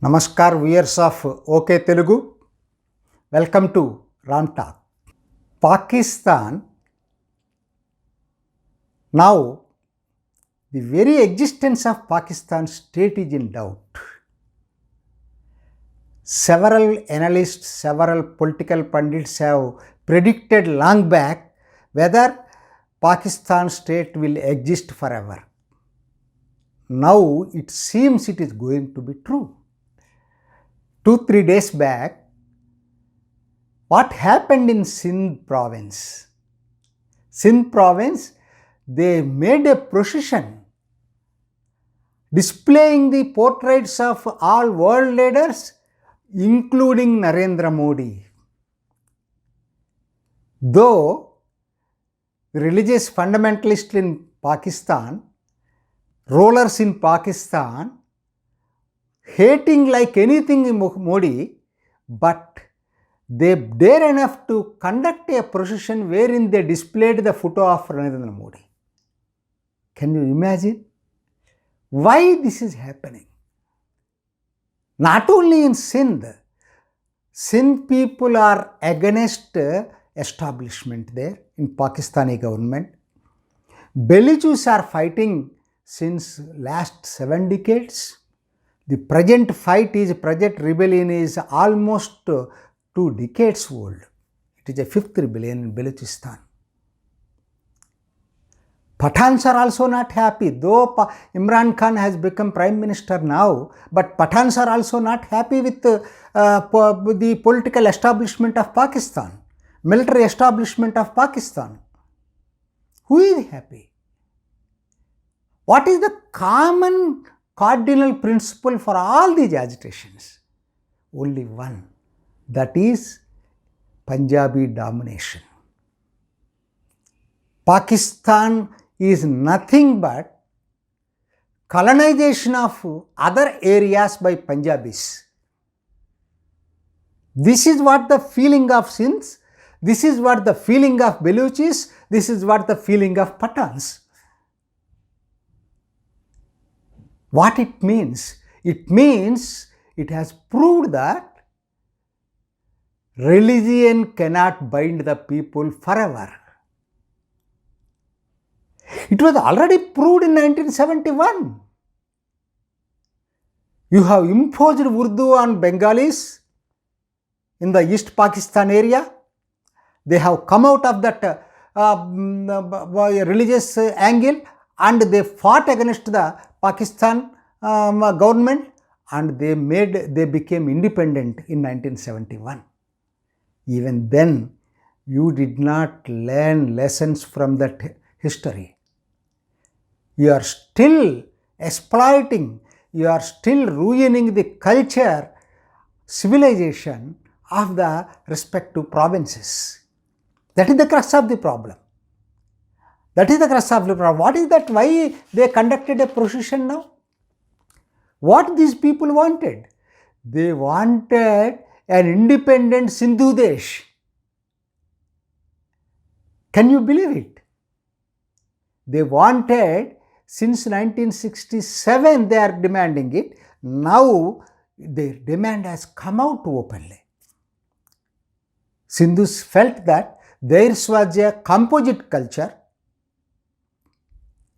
Namaskar, viewers of OK Telugu. Welcome to Ram Talk. Pakistan, now the very existence of Pakistan state is in doubt. Several analysts, several political pundits have predicted long back whether Pakistan state will exist forever. Now it seems it is going to be true. 2-3 days back, what happened in Sindh province? Sindh province, they made a procession displaying the portraits of all world leaders, including Narendra Modi. Though religious fundamentalists in Pakistan, rulers in Pakistan, hating like anything in Modi, but they dare enough to conduct a procession wherein they displayed the photo of Narendra Modi. Can you imagine why this is happening? Not only in Sindh, Sindh people are against establishment there in Pakistani government. Baluchis are fighting since last 7 decades. The present rebellion is almost 2 decades old. It is a 5th rebellion in Balochistan. Pathans are also not happy, though Imran Khan has become Prime Minister now, but Pathans are also not happy with the political establishment of Pakistan, military establishment of Pakistan. Who is happy? What is the common cardinal principle for all these agitations? Only one, that is Punjabi domination. Pakistan is nothing but colonization of other areas by Punjabis. This is what the feeling of Sindh, this is what the feeling of Baluchis, this is what the feeling of Pathans. What it means? It means it has proved that religion cannot bind the people forever. It was already proved in 1971. You have imposed Urdu on Bengalis in the East Pakistan area. They have come out of that religious angle and they fought against the Pakistan government and they became independent in 1971. Even then, you did not learn lessons from that history. You are still exploiting, you are still ruining the culture, civilization of the respective provinces. That is the crux of the problem. That is the crux of the problem. What is that? Why they conducted a procession now? What these people wanted? They wanted an independent Sindhu Desh. Can you believe it? They wanted, since 1967 they are demanding it. Now their demand has come out openly. Sindhus felt that theirs was a composite culture,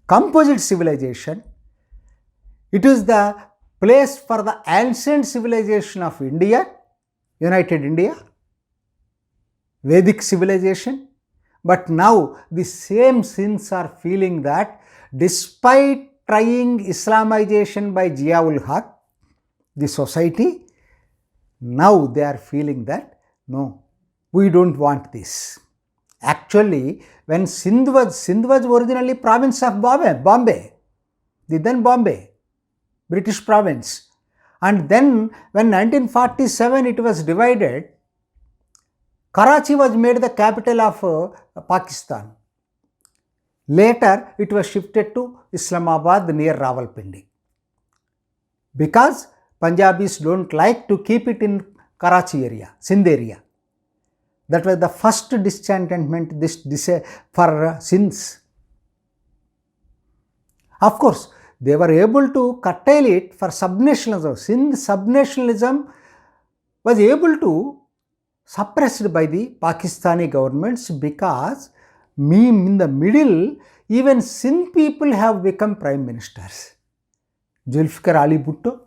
composite civilization. It is the place for the ancient civilization of India, United India, Vedic civilization. But now the same Sindhs are feeling that despite trying Islamization by Zia-ul Haq, the society, now they are feeling that no, we don't want this. Actually, when Sindh was originally province of Bombay, the then Bombay, British province. And then when 1947 it was divided, Karachi was made the capital of Pakistan. Later it was shifted to Islamabad near Rawalpindi. Because Punjabis don't like to keep it in Karachi area, Sindh area. That was the first disenchantment for Sindhs. Of course, they were able to curtail it for subnationalism. Sindh subnationalism was able to suppressed by the Pakistani governments because in the middle, even Sindh people have become prime ministers. Zulfikar Ali Bhutto,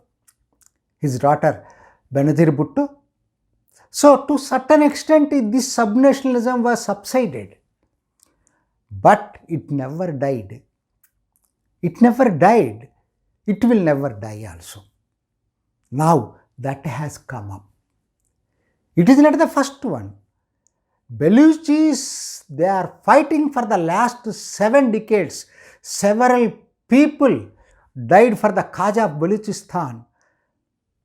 his daughter Benazir Bhutto. So to certain extent, this subnationalism was subsided. But it never died. It never died. It will never die also. Now that has come up. It is not the first one. Baluchis, they are fighting for the last 7 decades. Several people died for the cause of Baluchistan.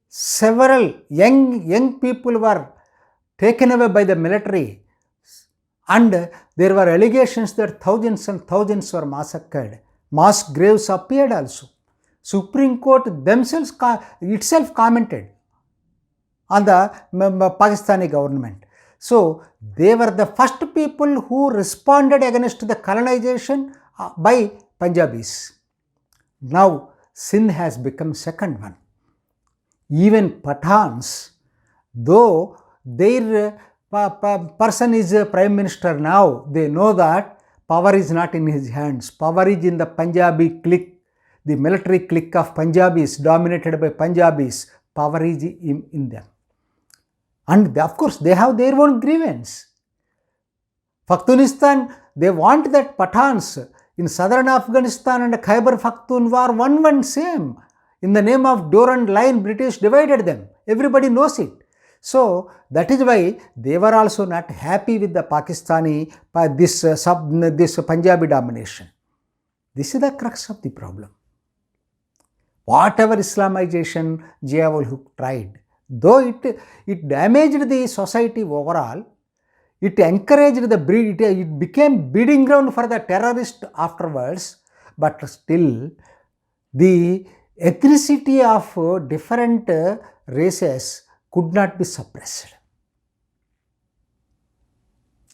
Several young people were taken away by the military. And there were allegations that thousands and thousands were massacred. Mass graves appeared also. Supreme Court itself commented on the Pakistani government. So they were the first people who responded against the colonization by Punjabis. Now Sindh has become second one. Even Pathans, though their person is a prime minister now, they know that power is not in his hands. Power is in the Punjabi clique, the military clique of Punjabis, dominated by Punjabis. Power is in them. And of course, they have their own grievance. Pakhtunistan, they want that Pathans in southern Afghanistan and Khyber Pakhtunkhwa are one same. In the name of Durand Line, British divided them. Everybody knows it. So that is why they were also not happy with the Pakistani, this Punjabi domination. This is the crux of the problem. Whatever Islamization Zia-ul-Huq tried, though it damaged the society overall, it encouraged it became breeding ground for the terrorists afterwards, but still the ethnicity of different races could not be suppressed.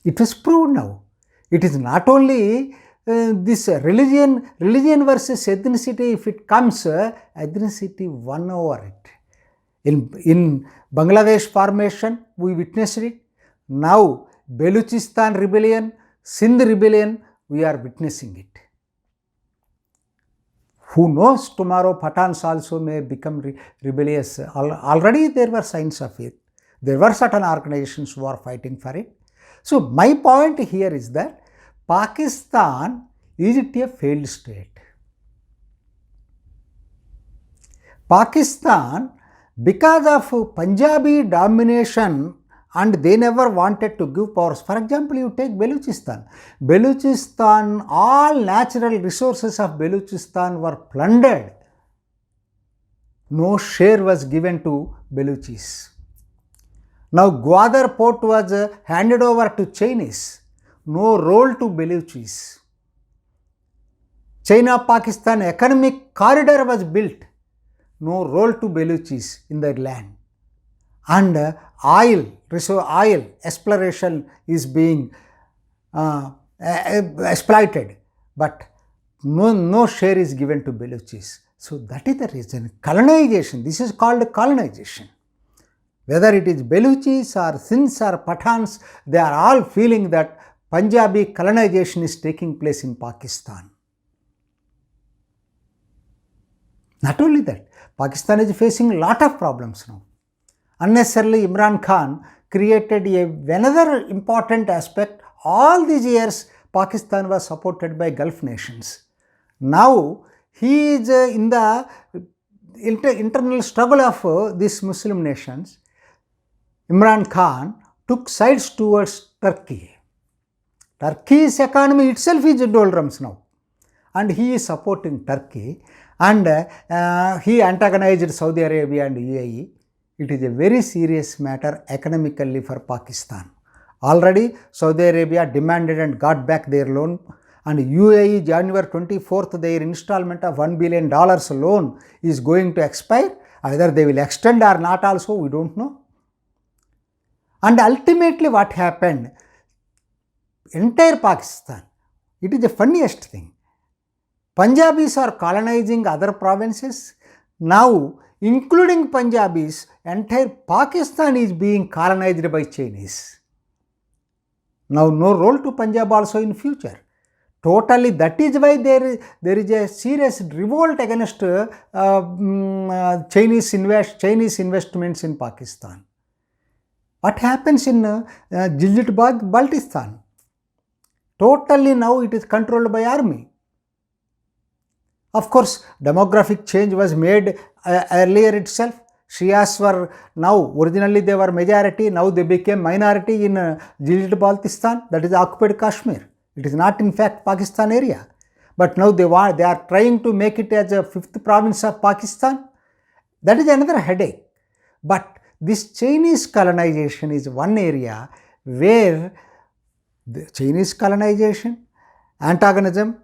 It was proved now. It is not only this religion versus ethnicity. If it comes, ethnicity won over it. In Bangladesh formation, we witnessed it. Now, Baluchistan rebellion, Sindh rebellion, we are witnessing it. Who knows, tomorrow Pathans also may become rebellious. Already there were signs of it. There were certain organizations who are fighting for it. So my point here is that Pakistan, is it a failed state? Pakistan, because of Punjabi domination, and they never wanted to give powers. For example, you take Baluchistan. Baluchistan, all natural resources of Baluchistan were plundered. No share was given to Baluchis. Now Gwadar port was handed over to Chinese. No role to Baluchis. China-Pakistan economic corridor was built. No role to Baluchis in their land. And oil exploration is being exploited, but no share is given to Baluchis. So that is the reason. Colonization, this is called colonization. Whether it is Baluchis or Sinds or Pathans, they are all feeling that Punjabi colonization is taking place in Pakistan. Not only that, Pakistan is facing a lot of problems now. Unnecessarily, Imran Khan created another important aspect. All these years, Pakistan was supported by Gulf nations. Now, he is in the internal struggle of these Muslim nations. Imran Khan took sides towards Turkey. Turkey's economy itself is doldrums now. And he is supporting Turkey. And he antagonized Saudi Arabia and UAE. It is a very serious matter economically for Pakistan. Already Saudi Arabia demanded and got back their loan, and UAE January 24th their installment of $1 billion loan is going to expire. Either they will extend or not also, we don't know. And ultimately what happened, entire Pakistan, it is the funniest thing. Punjabis are colonizing other provinces. Now, including Punjabis, entire Pakistan is being colonized by Chinese. Now, no role to Punjab also in future. Totally, that is why there is a serious revolt against Chinese investments in Pakistan. What happens in Gilgit-Baltistan? Totally now it is controlled by army. Of course, demographic change was made earlier itself. Shias were now, originally they were majority, now they became minority in Gilgit-Baltistan, that is occupied Kashmir. It is not in fact Pakistan area. But now they are trying to make it as a fifth province of Pakistan. That is another headache. But this Chinese colonization is one area where the Chinese colonization, antagonism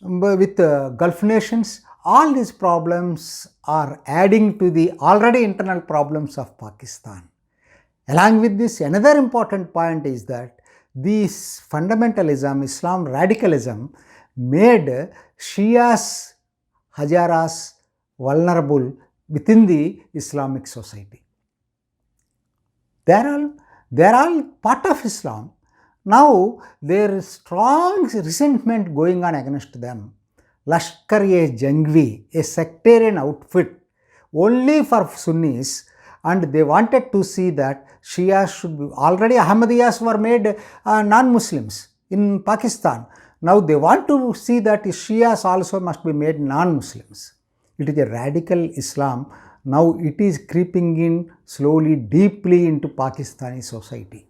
with Gulf nations, all these problems are adding to the already internal problems of Pakistan. Along with this, another important point is that this fundamentalism, Islam radicalism, made Shias, Hazaras vulnerable within the Islamic society. They are all part of Islam. Now there is strong resentment going on against them. Lashkar-e-Jangvi, a sectarian outfit only for Sunnis, and they wanted to see that Shias should be, already Ahmadiyas were made non-Muslims in Pakistan. Now they want to see that Shias also must be made non-Muslims. It is a radical Islam. Now it is creeping in slowly, deeply into Pakistani society.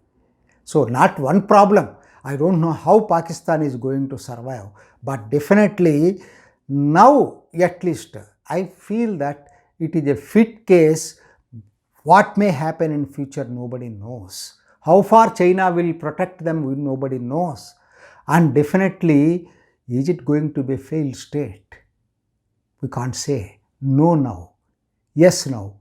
So not one problem. I don't know how Pakistan is going to survive, but definitely now at least I feel that it is a fit case. What may happen in future, nobody knows. How far China will protect them, nobody knows. And definitely, is it going to be a failed state? We can't say. No now. Yes now.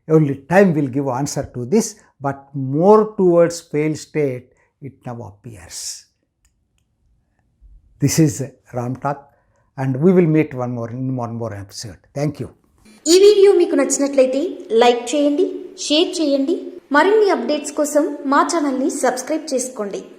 Only time will give answer to this, but more towards failed state, it now appears. This is Ram Talk, and we will meet in one more episode. Thank you. ఈ video మీకు నచ్చినట్లయితే like చేయండి, share చేయండి. మరిన్ని updates కోసం మా ఛానల్ని subscribe చేసుకోండి.